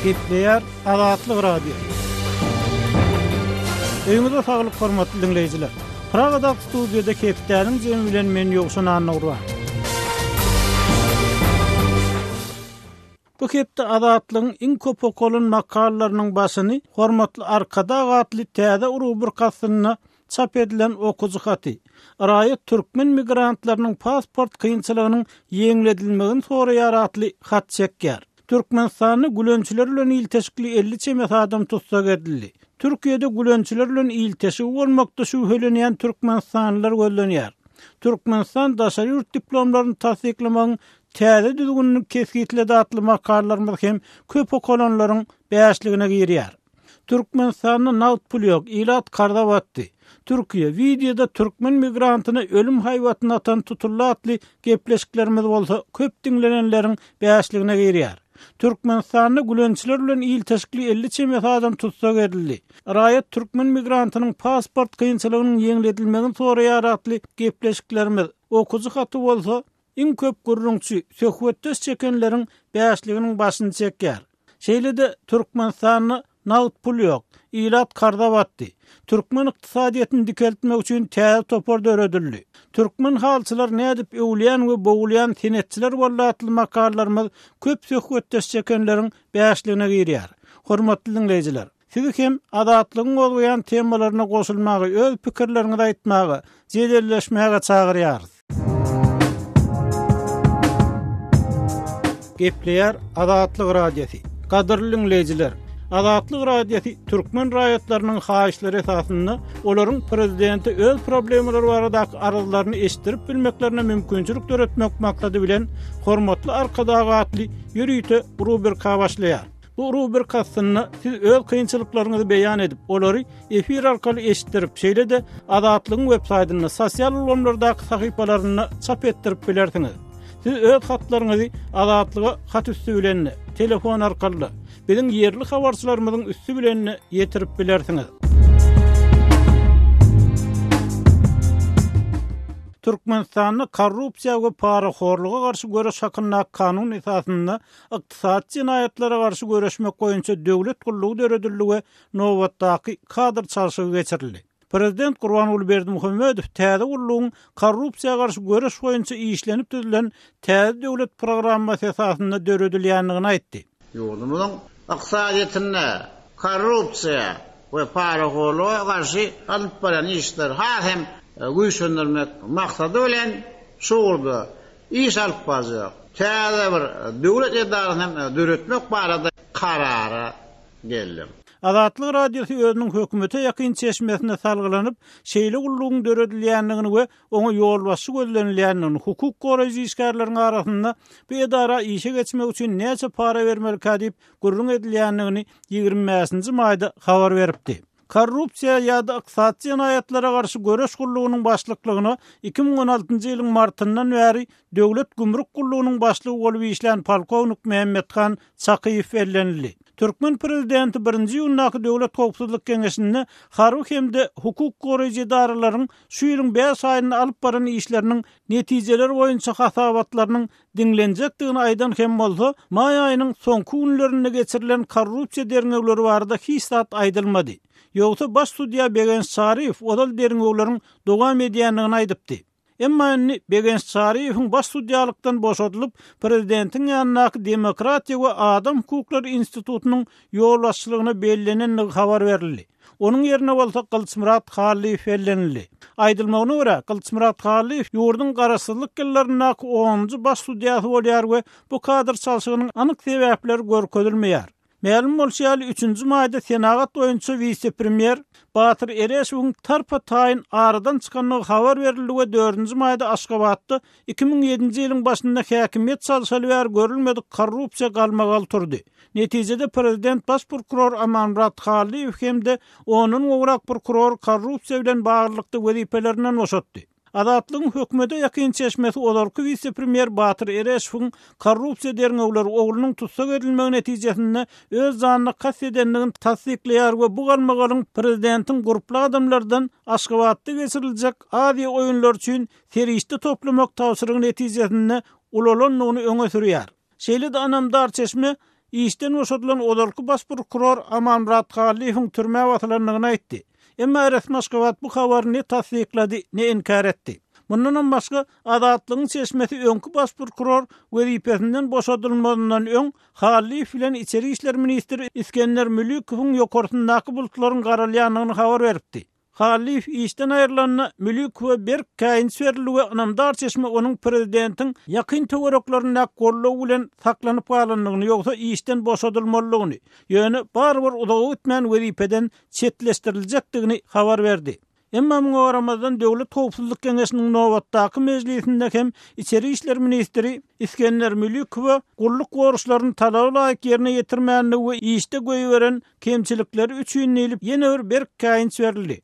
Hepdäniň Azatlyk radio. Öňüňizde saglyk hormatly dinleýijiler. Pragada studiýada Hepdäniň jemi bilen men ýokşan anagura. Bu hepde Azatlyň iň köp okulan makalalarynyň başyny hormatly arkada gatly täze urubur kasyna çap edilen okuzy haty. Raýat türkmen migrantlarynyň pasport kynçylygynyň ýeňledilmegini soraýar atly hat çekýär. Türkmenistanda gulönçiler bilen ilteşikli 50 çemet adam tutsak edildi. Türkiýede gulönçiler bilen ilteşik bolmakda şüphelenýän türkmenistanlylar gözlenýär. Türkmenistan daşary ýurt diplomlaryny tasdiklamagyň täze düzgünlüğünü keskitledi atly makallalarymyz hem köp okulanlaryň bäşligine girýär. Türkmenistanda navt pul ýok, ilat karda batdy. Türkiýe videoda türkmen migrantyny ölüm haýwatyna atan tutully atly gepleşiklerimiz bolsa köp dinlenenleriň bäşligine girýär. Türkmenistanda gulönçiler bilen ilteşikli 50 çemet adam tutsak edildi. Raýat türkmen migrantynyň pasport kynçylygynyň ýeňledilmegini soraýar atly gepleşiklerimiz okuzy haty bolsa iň köp gurrunçy söhbetler çekenleriň bäşliginiň başyny çekýär. Şeýlede Türkmenistanda navt pul ýok, ilat karda batdy. Türkmen ykdysadyetini dikeltmek üçin täze topar döredildi. Türkmen halçylar nädip öwlýän we bowlýan tenetçiler bollatly makallalarymyz köp söhbetler çekenleriň bäşligine girýär. Hormatly dinleýijiler, sizi hem Azatlygyň bolýan temalaryna goşulmagy, öz pikirleriňizi aýtmagy, jedelleşmäge çagyrýarys. Gepleýär Azatlyk radiosi. Gadyrly dinleýijiler, Azatlyk radiosi türkmen raýatlarynyň haýyşlary esasynda olaryň prezidenti öz problemleri baradaky arzularyny eşitdirip bilmeklerine mümkinçilik döretmek maksady bilen hormatly arkada gatly ýürüýte rubrika başlaýar. Bu rubrikasyny siz öz kynçylyklaryňyzy beýan edip, olary efir arkaly eşitdirip, şeýle-de Azatlygyň web-saýtyna, sosial ulanlardaky sahypalaryna çap etdirip bilersiňiz. Siz öz hatlaryňyzy Azatlyga hat üstü bilen, telefon arkaly biziň ýerli habarçylarymyzyň üstü bilen ýetirip bilersiňiz. Türkmenistanda korrupsiýa we paraxorluga garşy göreş hakyna kanun esasynda ykdysady jenaýatlara garşy göreşmek boýunça döwlet gullugy dörediligi nowatdaky kadr çalşygy geçirildi. Prezident Gurbanuly Berdimuhammedow täze gullugyň korrupsiýa garşy göreş boýunça işlenip düzülen täze döwlet programmasy esasynda döredilýändigini aýtdy. Ýurdumyzyň ykdysadyetine korrupsiýa we paraxorluga garşy alyp baran işler hem güýçlendirmek maksady bilen şuurda iş alyp barjak. Täze bir döwlet edarasyny döretmek barada karara geldi. Azatlyk radiosi özüniň hökümete ýakyn çeşmesine salgylanyp, şeýle gullugyň döredilýändigini we oňa ýol başy gözlenilýändigini, hukuk goraýjy işgärleriň arasynda bu edara işe geçmek üçin näçe para bermelik diýip gurrun edilýändigini 20-nji maýda habar beripdi. Korrupsiýa ýa-da ykdysady jenaýatlara garşy göreş gullugynyň başlyklygyny 2016-njy ýylyň martyndan bäri döwlet gümrük gullugynyň başlygy bolup işlän polkownik Mehmethan Çakyýew ellenildi. Türkmen prezidenti 1-nji ýyldaky döwlet howpsuzlyk keňeşinde harby hemde hukuk goraýjy edaralaryň şu ýylyň 5 aýyny alyp baran işleriniň netijeleri boýunça hasabatlarynyň dinlenjekdigini aýdan hem bolsa, maý aýynyň soňky günlerinde geçirilen korrupsiýa derňegleri barada hiç zat aýdylmady. Ýogsa baş sudiýa Begens Şaryf odal derňegleriň dowam edýändigini aýdypdy. Emma Begens Şaryfyň baş sudiýalykdan boşadylyp prezidentiň ýanynaky Demokratiýa we Adam hukuklary institutunyň ýolbaşçylygyna bellenenligi habar berildi. Onun ýerine bolsa Gylçymyrat Halyf ellenildi. Aýdylmagyna görä, Gylçymyrat Halyf ýurdun garaşsyzlyk ýyllaryna 10-njy baş sudiýasy bolýar we bu kadr çalşygynyň anyk sebäpleri görkezilmeýär. Ma'lum bolşýaly 3-nji maýda Senagat boýunça vice-premier Batyr Ereşowyň tarpa taýyn aradan çykanlygy habar berildi we 4-nji maýda Aşgabatda 2007-nji ýylyň başynda häkimiýet çalşaly bar görülmedik korrupsiýa galmagal turdy. Netijede prezident baş prokuror Amanrat Halyf hemde onuň owrak prokuror korrupsiýa bilen baglykly wezifelerinden boşatdy. Azatlygyň hökümete ýakyn çeşmesi olarky vice-premier Batyr Ereşowyň korrupsiýa derňegleri oglunyň tutsak edilmegi netijesinde öz zanyny kas edenligini tasdikleýär we bu galmagalyň prezidentiň guruply adamlardan Aşgabatda geçiriljek adi oýunlar üçin serişde toplamak tawsyrygyň netijesinde ulalanlygyny öňe sürýär. Şeýle-de anamdar çeşme işten boşadylan Azatlyk baş prokuror Amanrat Halifyň türmäge watylandygyny aýtdy. Emma resmi Aşgabat bu habaryny tasdiklady, ne inkar etdi. Bundan başga Azatlygyň seçmesi öňkü baş prokuror wezipesinden boşadylmagynyň öň Halif bilen içeri işler ministri İskender Mülükowyň ýokartyndaky bulutlaryň garalýanyny habar beripdi. Halif işten aýrylanyny Mülükow bir kynçylyklary anamdar çeşme onun prezidentiň ýakyn töwereklaryna gollaw bilen saklanyp galanlygyny ýogsa işten boşadylmalygyny, ýöne barbar uzagy ötmän wezipeden çetleşdirilejekdigini habar berdi. Emma muňa garamazdan Döwlet Howpsuzlyk Keňeşiniň nowatdaky mejlisinde hem içeri işler ministri İskender Mülükow gulluk goruşlaryny talaby laýyk ýerine ýetirmänligi we işde göýberen kemçilikleri üçin elip ýene bir kynç berildi.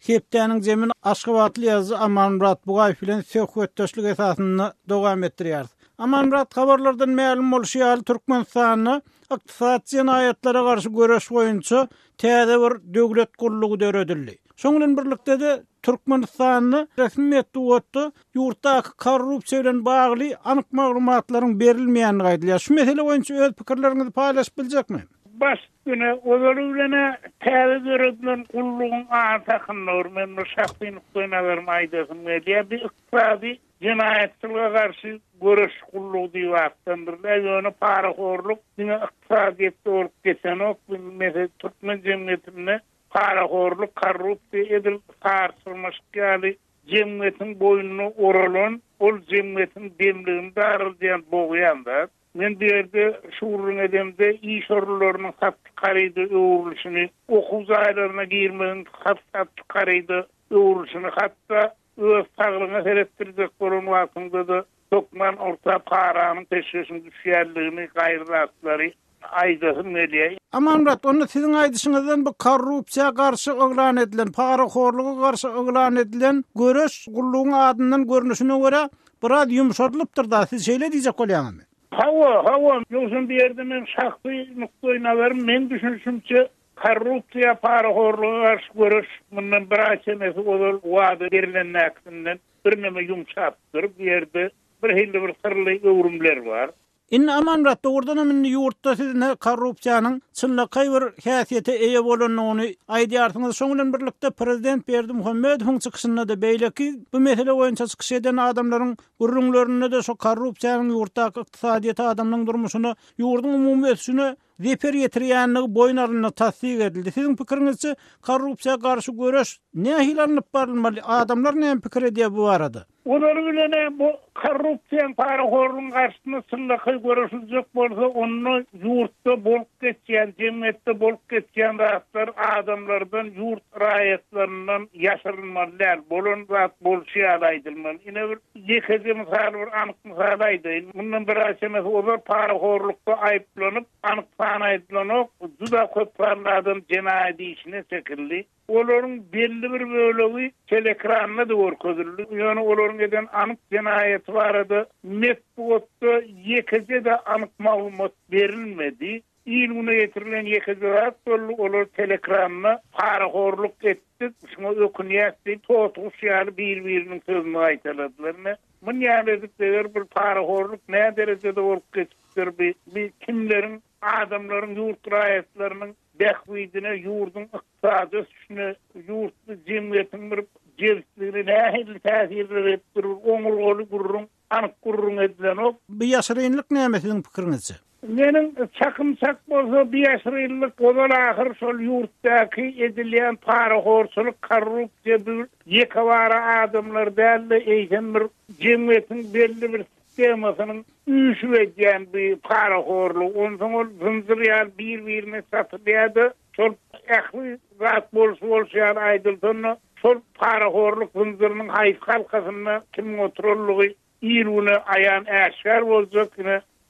Hepdäniň jemin Aşgabatly ýazgy Amanrat Bugaýew bilen söhbetdeşlik esasyny dowam etdirýär. Amanrat habarlardan ma'lum bolýar, Türkmenistanda ykdysady jenaýatlara garşy göreş boýunça täze bir döwlet gullugy döredildi. Şoň bilen birlikde de Türkmenistanda resmi metbugatda ýurtdaky korrupsiýa bilen bagly anyk maglumatlaryň berilmeýänini gaýdylýar. Şu mesele boýunça öz pikirleriňizi paýlaşyp biljekmi? Baş güne olarulana täze döredilen gullugyň atakynlar men şahsy nukdalarym aýdasym gelýär. Bir ykdysady jenaýatlara garşy göreş gullugy diýip atandyrlar. Ýöne paraxorluk diňe ykdysadyetde bolup geçen ok mesele Türkmen jemgyýetinde paraxorluk, korrupsiýa edil sarsylmaşyk jemgyýetiň boýnuny oralan, ol jemgyýetiň demligini darylýan boğýanda men berde şuurun edemde iş orullarının saptı karaydı öğürlüşünü, okul zaylarına girmenin saptı karaydı öğürlüşünü, hatta öz sağlığına serettirecek borun vasında da Tokman orta paranın teşhisinin düşýärligini gaýrlatları aýdasym gelýär. Amanrat, onu sizin aýdyşyňyzdan bu korrupsiýa garşy oglan edilen, paraxorluga garşy oglan edilen göreş gullugyň adyndan görnüşine görä biraz ýumşadylypdyr da, siz şeýle diýjek bolýarmy? Hava, yosun bir yerde men şahsy nukdaýnalarym men düşünüşümçe korrupsiýa paraxorluga garşy göreş bundan bir açemesi olur wada berilen näkdinden bir neme ýumşapdyr, bir yerde bir hilli bir sırly öwrümler bar. Inne Amanrat doğrudan men ýurtda sizne korrupsiýanyň çynlyky bir häsiýete eýe bolanyny aýdýarsyňyz. Şoň bilen birlikde prezident Berdimuhammedowyň çykyşynda da beýleki bu mesele boýunça çykyş eden adamlaryň gurrunlaryna da şo korrupsiýanyň ýurtdaky ykdysadyýet adamlaryň durmuşyny, ýurdun umumy ösüni zeper ýetirýänligi boýnaryna tasdik edildi. Siziň pikiriňizçe korrupsiýa garşy göreş näme alanyp barylmaly? Adamlar näme pikir edýär bu arada? Olar bilen bu korrupsiýa paraxorlugyň garşysyna syllyky görüşiljek bolsa, onu ýurtda bolup geçýän, jemgyýetde bolup geçýän rahatlar adamlardan ýurt raýatlaryndan ýaşyrylmalylar. Bolan zat bolşy alaýdylmaly. Ine bir ýekede misal bir anyk misal aýdyn. Bundan bir açemesi olar paraxorlukda aýplanyp, anyk aýdylanyp, juda köp adam jenaýat işine çekildi. Olaryň belli bir bölegi telekranna da görkezildi. Ýöne olaryň eden anyk jenaýaty barada metbugatda ýekede de anyk maglumat berilmedi. İlmine getirilen ýekede olar telekranna paraxorluk etdi. Şuna ökünýärdi, totuşýar bir-biriniň sözüni aýtaladylar. Mun ýa-da bir paraxorluk näme derejede bolup geçipdir bir kimleriň adamlaryň ýurt raýatlarynyň behwidine ýurdun ykdysady ösüşine ýurtly jemgyýetiň bir jewsligine nähili täsir beripdir, oňulgoly gurrun, anyk gurrun edilen ok. Bu ýaşyrynlyk näme siziň pikiriňizçe? Meniň çakymsak bolsa bir ýaşyrynlyk bolan ahyr şol ýurtdaky edilýän paraxorçylyk, korrupsiýa bir ýekawara adamlar däl eýsen bir jemgyýetiň belli bir sistemasynyň üýşüýän bir paraxorluk, ondan zynjyryal bir-birine satylýardy. Şol ähli zat bolşýar aýdyldyny, şol paraxorluk zynjyrynyň haýy halkasyna kim oturullygy ýerine aýan äşkar boljak.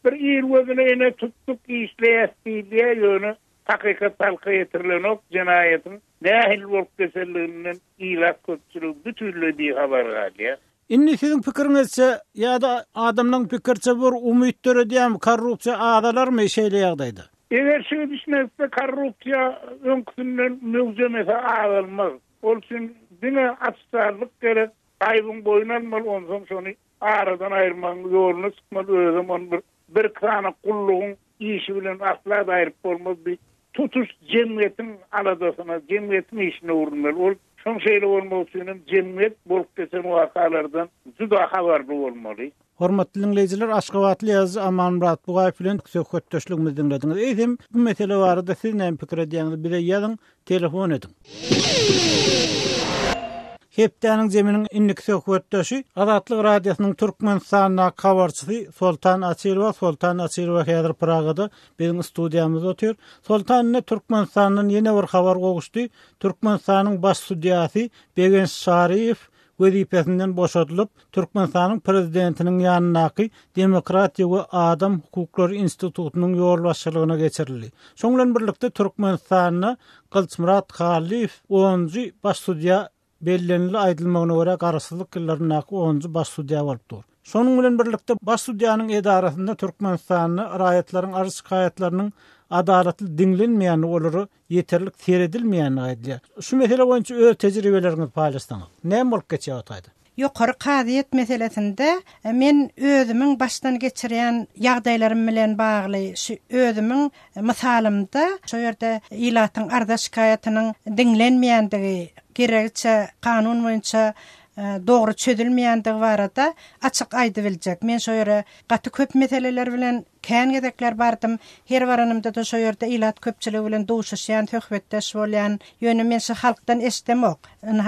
Bir ýerine ene tuttuk işleýärdi ýöne hakykat talka ýetirilen ok jenaýatyň nähil bolup geçenliginden ýylap köpçülik bütünle diýip habar galýar. Inni siziň pikiriňizçe ýa-da adamlaryň pikirçe bir umytlar edýän korrupsiýa adalarmy şeýle ýagdaýda? Eger şu düşünmezse korrupsiýa öňkünden möwjemese alınmaz. Ol üçin diňe açyqlyk gerek, aýbyň boýuna almaly, ondan şonu aradan aýyrmaň ýoluna çykmaly, özüm onu bir bir kana gullugyň işi bilen aklap aýryp bolmaz, bir tutuş jemgyýetiň aladasyna, jemgyýetiň işine urunmaly. Ol şoň şeýle bolmak üçin jemgyýet bolup geçen wakalardan juda habarly bolmaly. Hormatly dinleyijiler, Aşgabatly ýazgy Amanmurat Bugaýew bilen söhbetdeşligimizi dinlediňiz. Eýdim, bu mesele barada siz näme pikir edýäňizi bize ýazyň, telefon ediň. Hepdäniň jeminiň inlik söhbetdeşi Azatlyk radiosynyň Türkmenistanda kabarçysy Sultan Açyrowa häzir Pragada biziň studiýamyzda otur. Sultan Türkmenistanyň ýene bir habar gowuşdy. Türkmenistanyň baş sudiýasy Begen Şaryf wezipesinden boşadylyp Türkmenistanyň prezidentiniň ýanynaky Demokratiýa we Adam hukuklary institutunyň ýol başçylygyna geçirildi. Şoň bilen birlikde Türkmenistanyň Kılçmurat Halif 10-njy baş sudiýa bellenli aýdylmagyna görä garşylyk ýyllaryna 10-njy baş sudiýa bolupdy. Şonuň bilen birlikde baş sudiýanyň edarasynda Türkmenistanyň raýatlaryň arz şikaýatlarynyň adalatly diňlenmeýän olary ýeterlik seredilmeýän aýdylýar. Şu mesele boýunça öz tejribeleriňizi paýlaşsaňyz. Näme bolup geçýär? Ýokary kadiýet meselesinde men özümiň başdan geçirýän ýagdaýlarym bilen bagly şu özümiň mysalymda şu ýerde ilatyň arda şikaýatynyň diňlenmeýändigi, gerekçe kanun boýunça dogry çözülmeýändigi barada açyk aýdyp biljek. Men şu ýere gaty köp meseleler bilen kän gedekler bardym. Her baranymda da şu ýerde ilat köpçiligi bilen duşuşýan, söhbetdeş bolýan ýöne men şu halkdan esdemok.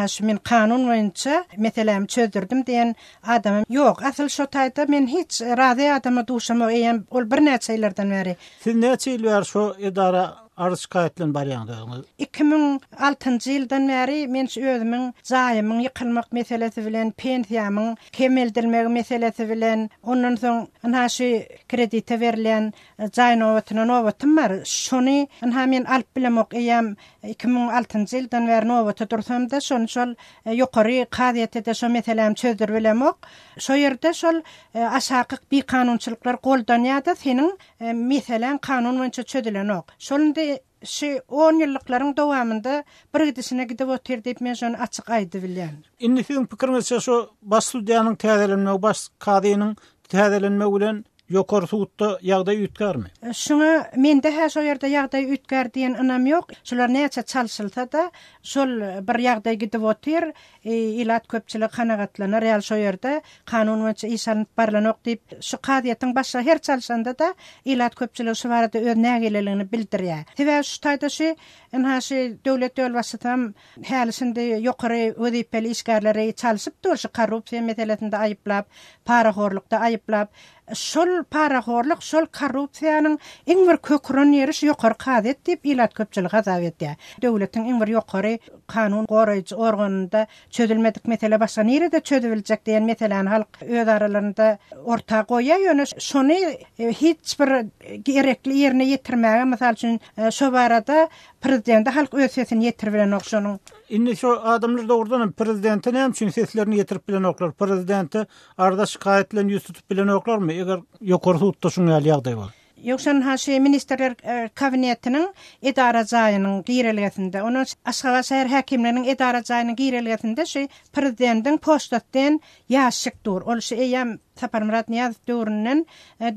Şu men kanun boýunça meselemi çözdürdim diýen adamym ýok. Asyl şu taýda men hiç razy adama duşamak eýem ol bir näçe ýyllardan beri. Siz näçe ýyl şu edara arz şikaýetlen barýandygyňyz? 2006-njy ýyldan beri men şu özümiň jaýymyň ýykylmak meselesi bilen, pensiýamyň kemeldirmek meselesi bilen, ondan soň şu kredite berilen jaý nowatym bar. Şonu men alyp bilemok eýem 2006-njy ýyldan beri nowatda dursam da şol ýokary kadiýetde şu meselemi çözdürip bilemok. Şu ýerde şol aşakyk bir kanunçylyklar goldanýarda seniň meselen kanun boýunça çözülenok. Şolundy şu 10 ýyllyklaryň dowamında bir gidişine gidip otur diýip men şonu açyk aýdyp bilýän. Indi siziň pikirinizçe şu baş sudiýanyň täzelenmegi, baş kadynyň täzelenmegi bilen ýokary sudda ýagdaý ütgärmi? Şuna mende her şu ýerde ýagdaý ütgär diýen anam ýok. Şular näçe çalşylsa da şol bir ýagdaý gidip otur, ilat köpçilik kanagatlanar ýal şu ýerde kanun boýunça işalanyp barlanok diýip şu kadiýetin başa her çalşanda da ilat köpçilik şu barada öz nägelerligini bildirýär. Sebäbi şu taýda şu döwlet ýolbaşçytam hälisinde ýokary wezipeli işgärleri çalşyp şu korrupsiýa meselesinde aýyplap, parahorlukda aýyplap, şol parahorluk, şol korrupsiýanyň iň bir kökren ýeri şu ýokary kadiýet diýip ilat köpçilik hazap etdi. Döwletiň iň bir ýokary kanun goraýjy organynda çözülmedik mesele başga nerede çözüliljek diýen meseleni halk öz aralarynda ortağa goýar. Ýöne şonu hiç bir gerekli ýerine ýetirmäge, mysal üçin şu barada prezident halk öz sesini ýetirip bilen okşonuň. Indi şu adamlar dogrudan prezidente näme üçin seslerini ýetirip bilen oklar? Prezidente arda şikaýetlen ýüz tutup bilen oklarmy? Eger ýokary sudda şuňa ýagdaý bar. Ýoksa ministerler kabinetiniň edara jaýynyň gireliginde, onun Aşgabat şäher häkimleriniň edara jaýynyň gireliginde şu prezidentiň postatdan ýaşykdyr. Ol şu eýem Saparmurat Niýazow döwründen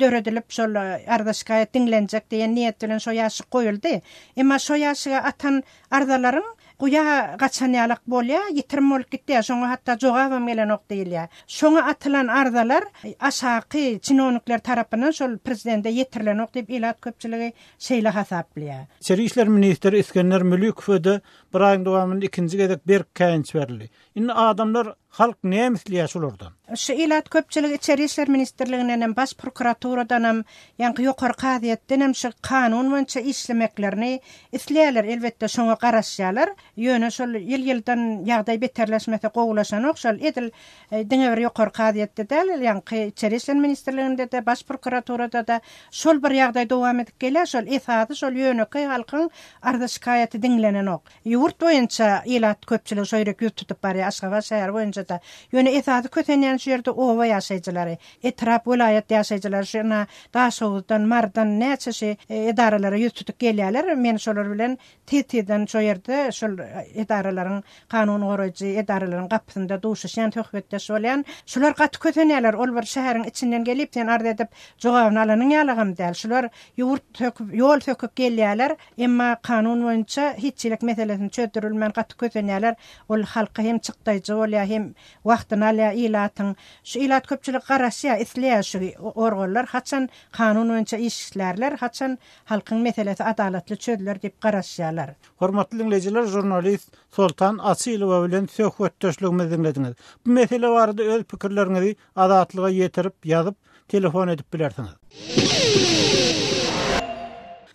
döredilip şol arda şikaýet dinlenjek diýen niýet bilen şu ýaşyk goýuldy. Emma şu ýaşyga atan ardalaryň Guya gaçanyalyk bolýa, ýitirme bolup gitdi. Şoňa hatda jogabam gelenok diýilýär. Şoňa atylan ardalar aşaky çynownikler tarapyndan şol prezidente ýetirilenok diýip ilat köpçiligi şeýle hasaplýar. İçeri işler ministri İskender Mülükow bir aýyň dowamında ikinji gezek berk käňiç berildi. Indi adamlar halk näme isleýär şolardan? Şu ilat köpçiligi içeri işler ministrliginden hem baş prokuraturadan hem ýa-ni ýokary kadiýetden hem şu kanun boýunça işlemeklerini isleýärler, elbetde şoňa garaşýarlar. Ýöne şol ýyl-ýyldan ýagdaý beterleşmese gowulaşan şol edil diňe bir ýokary kadiýetde däl, ýa-ni içeri işler ministrliginde de baş prokuraturada da şol bir ýagdaý dowam edip gelýär. Şol esasy şol ýöneki halkyň arda şikaýaty dinlenenok. yurt boyunça ilat köpçülük şöyrek yurt tutup bari Aşgabat şäher boyunça da ýöne esasy kötenýän şerde owa ýaşaýjylary, etrap vilayet ýaşaýjylary şuna Daşowdan, Mardan näçe edaralara yurt tutup gelýärler. Men şolar bilen tetiden şo ýerde şol edaralaryň kanun goraýjy edaralaryň gapysynda duşuşan töhbetde şolýan şular gaty kötenýärler. Ol bir şäheriň içinden gelip sen arda edip jogabyny alanyň ýalagym däl. Şular ýol töküp gelýärler, emma kanun boýunça hiççilik meselesini çözdürilmän gaty kötenýärler. Ol halka hem çykdaýjy bolýar hem wagtyny alýar ilatyň. Şu ilat köpçülik garaşy isleýär şu organlar haçan kanun boýunça işlerler, haçan halkyň meselesi adalatly çözüler dip garaşýarlar. Hormatly dinleyijiler, jurnalist Sultan Asylowa bilen söhbetlerimizi dinlediňiz. Bu mesele barada öz pikirlerinizi Azatlyga ýetirip ýazyp telefon edip bilersiňiz.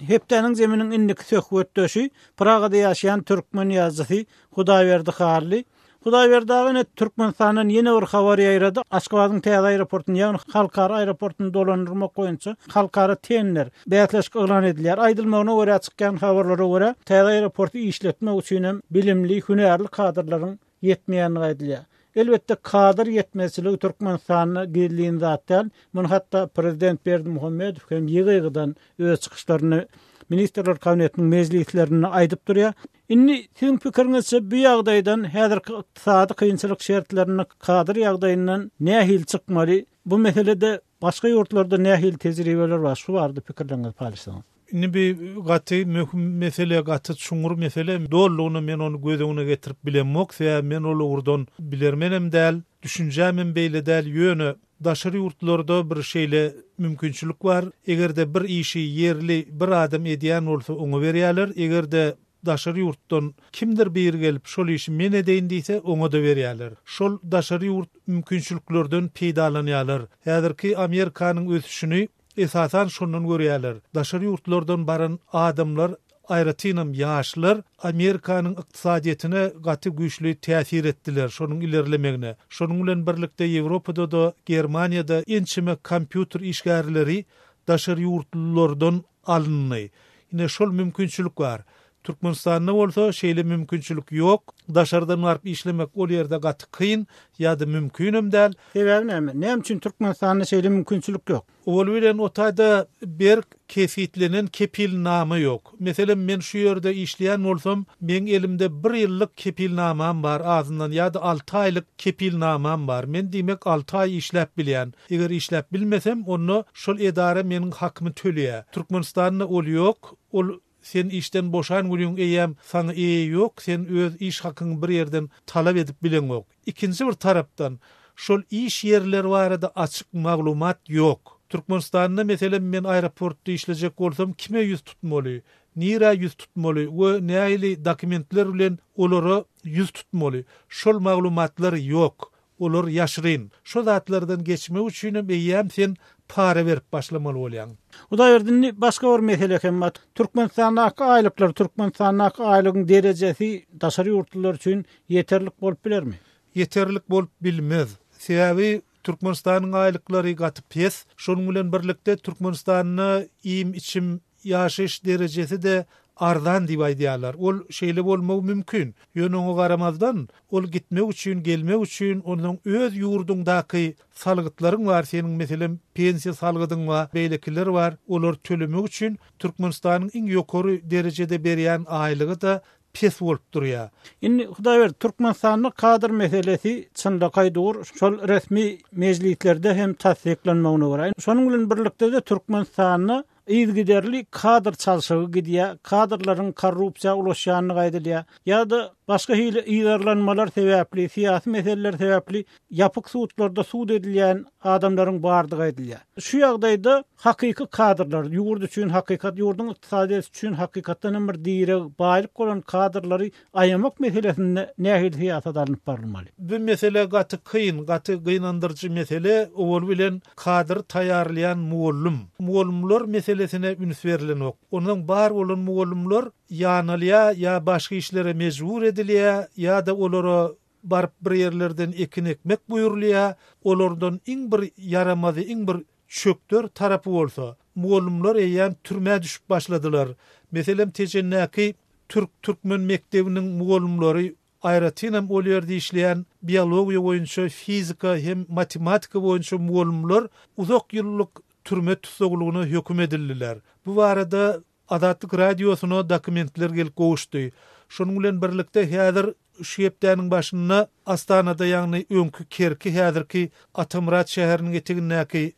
Hepdäniň zeminiň indiki söhbetdeşi Pragada ýaşaýan türkmen ýazgysy Hudaýberdi Harly. Hudaýberdi Türkmenistandan ýene bir habar ýaýrady. Aşgabatyň täze aeroportuny, ýagny halkara aeroportuny dolandyrmak boýunça halkara tenler beýatlaşyk elan edilýär. Aýdylmagyna görä çykkan habarlara görä täze aeroportu işletmek üçin hem bilimli, hünärli kadrlaryň ýetmeýänligi aýdylýar. Elbette kadr yetmezligi Türkmenistanda gizliň zatdan. Mun hatda prezident Berdimuhammedow hem ýygydan öz çykyşlaryny Ministrler Kabinetiniň meclislerini aýdyp durýar. Inni siň pikiriňizçe bu ýagdaýdan häzirki ykdysady kynçylyk şertlerini kadr ýagdaýyndan nähil çykmaly? Bu meselede başga ýurtlarda nähil tejribeler bar? Şu barada pikirlerinizi palyşsaňyz. Inni bir gaty möhüm mesele, gaty çuňur mesele. Dollugyny men onu gözeňine getirip bilenmok, men olu urdan bilermenem däl, düşünjämem beýle däl ýöne. Daşary ýurtlarda bir şeýle mümkinçilik bar. Egerde bir işi yerli bir adam edýän bolsa onu berýärler. Egerde daşary ýurtdan kimdir bir gelip şol işi men edeýin diýse onu da berýärler. Şol daşary ýurt mümkinçiliklerden peýdalanýarlar. Häzirki Amerikanyň ösüşini esasan şondan görýärler. Daşary ýurtlardan baran adamlar aýratynam ýaşlar Amerikanyň ykdysadyetine gaty güýçli täsir etdiler şonuň ilerlemegine. Şonuň bilen birlikde Ýewropada da, Germaniýada ençime kompýuter işgärleri daşary ýurtlardan alınýar. Ine şol mümkinçilik bar. Türkmenistanda bolsa şeýle mümkinçilik ýok. Daşardan barıp işlemek ol ýerde gaty kyn ýa-da mümkinim däl. Sebäbi näme? Näme üçin Türkmenistanda şeýle mümkinçilik ýok? Ol bilen otaýda bir kefitlenen kepilnama ýok. Meselem men şu ýerde işleýän bolsam, men elimde 1 ýyllyk kepilnamam bar, azyndan ýa-da 6 aýlyk kepilnamam bar. Men diýmek 6 aý işläp bilýän. Eger işläp bilmesem, onu şol edara meniň hakymy töleýär. Türkmenistanda ol ýok. Ol sen işten boşan gülüň eýem sana ýok, sen öz iş hakyny bir ýerden talap edip bilen ýok. Ikinji bir tarapdan şol iş ýerleri barada açyk maglumat ýok. Türkmenistanda meselem men aeroportda işlejek bolsam kime ýüz tutmaly? Nira ýüz tutmaly? We näili dokumentler bilen olara ýüz tutmaly? Şol maglumatlar ýok. Olar ýaşyryn. Şol zatlardan geçmek üçin eýem sen para berip başlamaly bolýan. Hudaýberdi başga bir mesele hem Türkmenistandaky aýlyklar, Türkmenistandaky aýlygyň derejesi daşary ýurtlar üçin ýeterlik bolup bilermi? Ýeterlik bolup bilmez. Sebäbi Türkmenistanyň aýlyklary gaty pes. Şonuň bilen birlikde Türkmenistanyň iýim içim ýaşaş derejesi de ardan diýip aýdýarlar. Ol şeýle bolmagy mümkin. Ýöne garamazdan ol gitmek üçin, gelmek üçin onuň öz ýurdundaky salgytlaryň bar, seniň meselem pensiýa salgydyň bar, beýlekiler bar. Olar tölemek üçin Türkmenistanyň iň ýokary derejede berýän aýlygy da pes bolup durýar. Indi Hudaýberdi Türkmenistanyň kadr meselesi çynda dur, şol resmi meclislerde hem tasdiklenmegine görä. Şonuň bilen birlikde de Türkmenistanyň ýygyderli kadr çalşygy gidýär, kadrlaryň korrupsiýa ulaşýanyny gaýdylýar. Ýa-da başga ýylarlanmalar sebäpli, siýasy meseleler sebäpli ýapyk suwtlarda suwd edilýän adamlaryň bardygy gaýdylýar. Şu ýagdaýda hakyky kadrlar, ýurt üçin hakykat, ýurduň ykdysadyety üçin hakykatdan bir diýre baýlyk bolan kadrlary aýamak meselesinde nähil siýasat alınıp barylmaly. Bu mesele gaty gynandyrjy mesele, ol bilen kadr taýýarlayan muallimler meselesine üns berilenok. Onuň bar bolan muallimler ýanylýar ýa başga işlere mejbur edilýär ýa-da olara barıp bir yerlerden ekin ekmek buyurulýar. Olardan iň bir yaramazy, iň bir çöktör tarapy bolsa, muallimler eýen türmäge düşüp başladylar. Meselem tejennäki Türkmen mektebiniň mugallimleri aýratynam ol ýerde işleýän biologiýa boýunça, fizika hem matematika boýunça mugallimler uzak ýyllyk türme tutsaglygyna höküm edildiler. Bu barada Azatlyk radiosyna dokumentler gelip gowuşdy. Şonuň bilen birlikde häzir şu Hepdäniň başyna Astanada ýagny öňkü kerki häzirki Atamrat şäheriniň etegindäki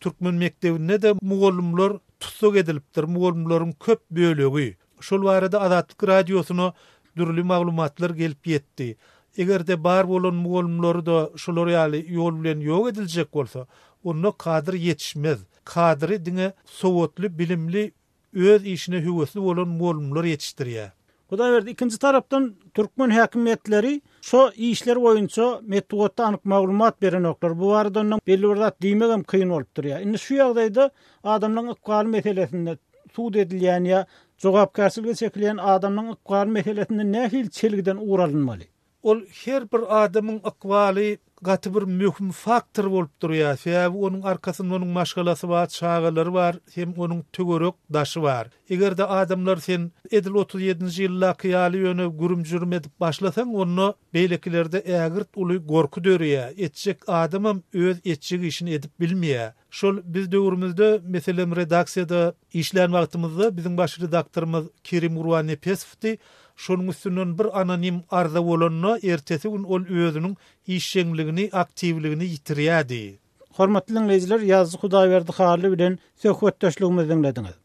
Türkmen mektebinde de mugallimler tutsag edilipdir. Mugallimleriň köp bölegi. Şol barada Azatlyk radiosyna dürli maglumatlar gelip ýetdi. Egerde bar bolan mugallimleri da şolar ýaly ýol bilen ýok ediljek bolsa, onda kadr ýetişmez. Kadry diňe sowatly, bilimli, öz işine hüwesli bolan mugallimler ýetişdirýär. Huda berdi, ikinci tarapdan Türkmen häkimiýetleri şo işler boýunça metbugatda anyk maglumat berenoklar. Bu arada ondan belli bir zat diýmegem kıyın bolupdyr ýa. Indi şu ýagdaýda adamlaryň ykbaly meselesinde suud edilýän ýa jogapkarçylyga çekilýän adamlaryň ykbaly meselesinde nähil çelgiden uğralynmaly? Ol her bir adamyň ykbaly gaty bir möhüm faktor bolup durýar. Sebäbi onuň arkasynda onuň maşgalasy bar, çagalary bar, hem onuň tögörek daşy bar. Egerde adamlar sen edil 37-nji ýyldaky ýaly ýöne gürümjürüm edip başlasaň, onu beýlekilerde ägirt uly gorku dörýär. Etjek adamam öz etjek işini edip bilmeýär. Şol biz döwrümizde meselem redaksiýada işlän wagtymyzda biziň baş redaktorymyz Kerim Urwanepesowdy şonuň üstünden bir anonim arza bolanyna ertesi gün ol özüniň işçiligini, aktivligini ýitirýärdi. Hormatly dinleyijiler, ýazgy Hudaýberdi haly bilen söhbetdeşligimizi dinlediňiz.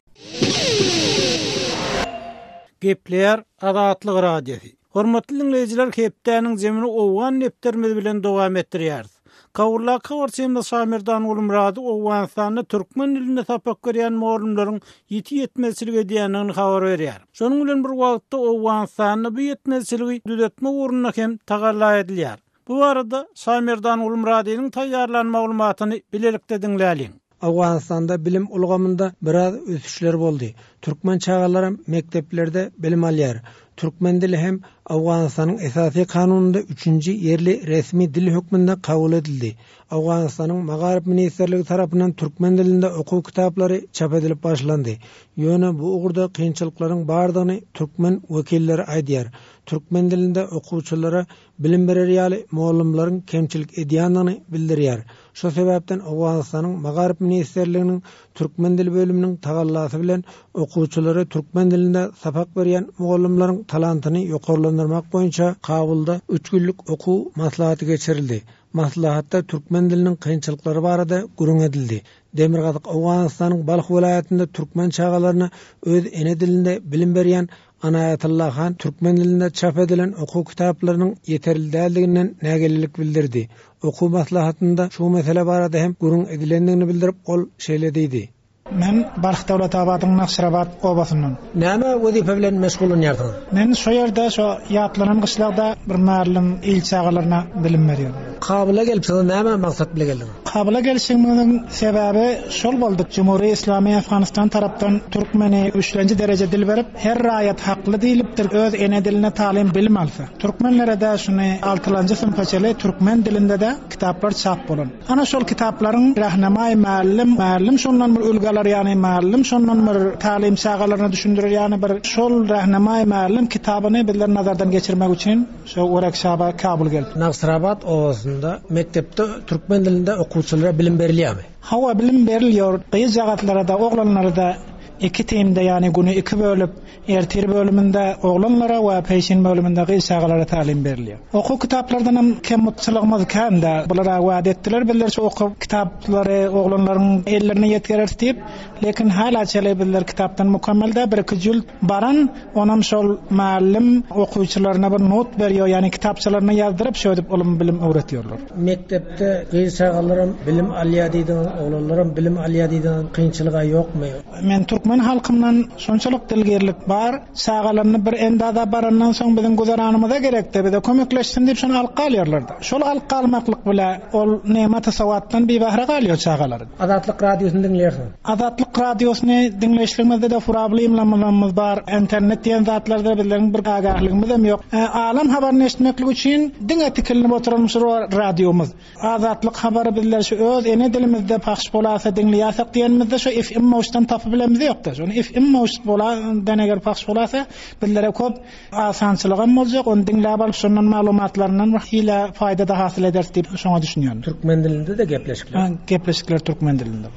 Gepler Azatlyk radiosy. Hormatly dinleyijiler, Hepdäniň jemini owgan nepderimiz bilen dowam etdirýäris. Kawurla kawarçymda Samirdan ulumrady Owganistanda Türkmen dilinde sapak görýän mugallimleriň ýeti ýetmezçiligi diýenini habar berýär. Şonuň bilen bir wagtda Owganistanda bu ýetmezçiligi düzeltme ugruna hem tagalla edilýär. Bu arada Samirdan ulumradynyň taýýarlan maglumatyny bilelikde dinläliň. Awganistanda bilim ulgamynda biraz ösüşler boldy. Türkmen çağalary mekteplerde bilim alýar. Türkmen dili hem Awganistanyň esasy kanununda 3-nji yerli resmi dil hökmünde kabul edildi. Awganistanyň Magarip ministrligi tarapyndan Türkmen dilinde okuw kitaplary çap edilip başlandy. Ýöne bu ugurda kynçylyklaryň bardygyny Türkmen wekilleri aýdýar. Türkmen dilinde okuwçylara bilim berer ýaly mugallimleriň kemçilik edýändigini bildirýär. Şo sebäpden Awganistanyň Magarip ministrliginiň Türkmen dil bölüminiň tagallasy bilen okuwçylara Türkmen dilinde sapak berýän mugallimleriň talantyny ýokarlandyrmak boýunça kabulda 3 günlük okuw maslahaty geçirildi. Maslahatda Türkmen diliniň kynçylyklary barada gurung edildi. Demirgazyk Awganistanyň Balx welaýatynda Türkmen çağalaryna öz ene dilinde bilim berýän jenaýatlara Türkmen dilinde çap edilen okuw kitaplarynyň ýeterliliginiň nägelilik bildirdi. Okuw maslahatynda şu mesele barada hem gurung edilendigini bildirip ol şeýlediydi. Men Balx dowlat abadynyň Naxçırabat obasyndan. Näme wezife bilen meşgul bolýarsyň? Men şu ýerde şu ýatlanan gyşlagda bir mälim il çağalaryna bilim berýär. Kabula gelipsiň, näme maksat bilen geldiň? Kabula gelişiňiň sebäbi şol boldy. Cumhuriyet Islami Afganistan tarapdan Türkmeni 3-nji derece dil berip, her raýat hakly diýilipdir öz ene diline talim bilim alsa. Türkmenlere de şuny 6-njy sınıfçaly Türkmen dilinde de kitaplar çap bolan. Ana şol kitaplaryň rahnamay mälim şondan bir ulgalar, ýani mälim şondan bir talim çağalaryna düşündirir, ýani bir şol rahnamay mälim kitabyny bizler nazardan geçirmek üçin şu workshop'a kabul geldi. Naxçırabat obasynda mektepde Türkmen dilinde okuwçylara bilim berilýärmi? Hawa bilim berilýär. Gysgaçlara da, oglanlara da iki temde, yani günü iki bölüp ertir bölümünde oglanlara we peşin bölümünde gysgaçlara talim berilýär. Okuw kitaplardan hem kemçiligimiz kanda bulara wagt etdiler, bizler şu okuw kitaplary oglanlaryň ellerine ýetgerer diýip, lekin hala çele bizler kitapdan mükemmelde bir küjül baran, onam şol mälim okuwçylaryna bir not berýär, yani kitapçylaryna ýazdyryp şöýdip olum bilim öwretýärler. Mektepde gysgaçalaryň bilim alýar diýdiň, oglanlaryň bilim alýar diýdiň kynçylygy ýokmy? Men Türkmen halkymdan şonçalyk dilgerlik bar, çağalaryny bir endada barandan soň biziň guzaranymyza gerekdi, bize kömekleşsin diýip şonu alyp galýarlardy. Şol alyp galmaklyk bilen ol nemat sawatdan bir bahra galýar çağalary. Azatlyk radiosyny dinleýärsiň. Azatlyk radiosyny dinleýişligimizde de problemlerimiz bar. Internet diýen zatlarda bizleriň bir agahligimiz hem ýok. Alam habaryny eşitmeklik üçin diňe tikilip oturmyş radiomuz. Azatlyk habary bizler şu öz ene dilimizde paxş bolasa dinleýärsek diýenimizde şu FM mawşdan tapy bilemez ýok. bolacakda. Şonu immost bola, deneger paks bolasa, bizlere köp asançylygam boljak, onu dinläp alyp şondan maglumatlarynyň ila faýda da hasyl ederiz diýip şoňa düşünýän. Türkmen dilinde de gepleşikler. Gepleşikler türkmen dilinde.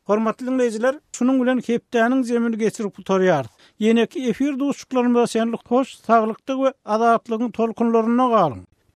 Hormatly dinleýijiler, şunun bilen Hepdäniň jemini geçirip oturýar. Ýene-ki efir dostluklarymyza senlik hoş, saglykdyk we azatlygyň tolkunlaryna galyň.